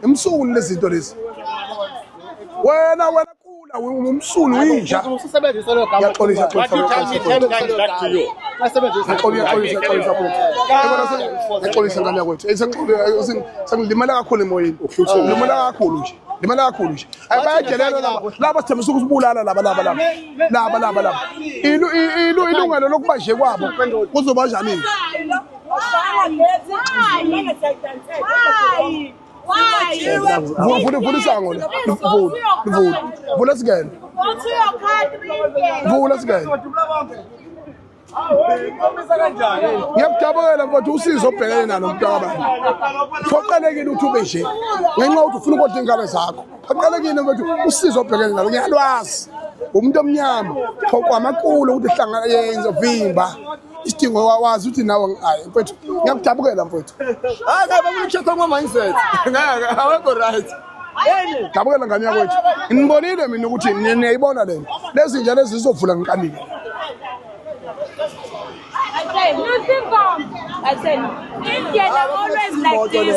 Imsulu lezinto lezi. Wena kula umsulu uyinja. Usebenzisa lo gama. Yaxolisa ngane yakwethu. Sengilimala kakhulu emoyeni. Limala kakhulu nje. Limala kakhulu nje. Bayajelela laba sithembisa ukubulala laba. Ilungelo lokuba nje kwabo kuzoba njani? Vula isango le. Vula sigene. Vula sigene. Ngiyakujabula mfowethu usizo obhekene nalo mntakabantu. Phoqelekile ukuthi ube nje. Ngenxa ukuthi ufuna ukudla ingane zakho. Phoqelekile mfowethu usizo obhekene nalo ngiyalwazi. Umuntu omnyama phoqwamakulo ukuthi ihlangana yenze vimba. Isidingo wawazi ukuthi nawe hayi mfowethu ngiyakujabula mfowethu. Ngabe kucheka ngoma mindset. Ngeke awekho right. Dabukela ngane yakwethu. Ngibonile mina ukuthi niyayibona lento. Lezi nje lezi zizovula ngikanile. I said, Indians are always like this.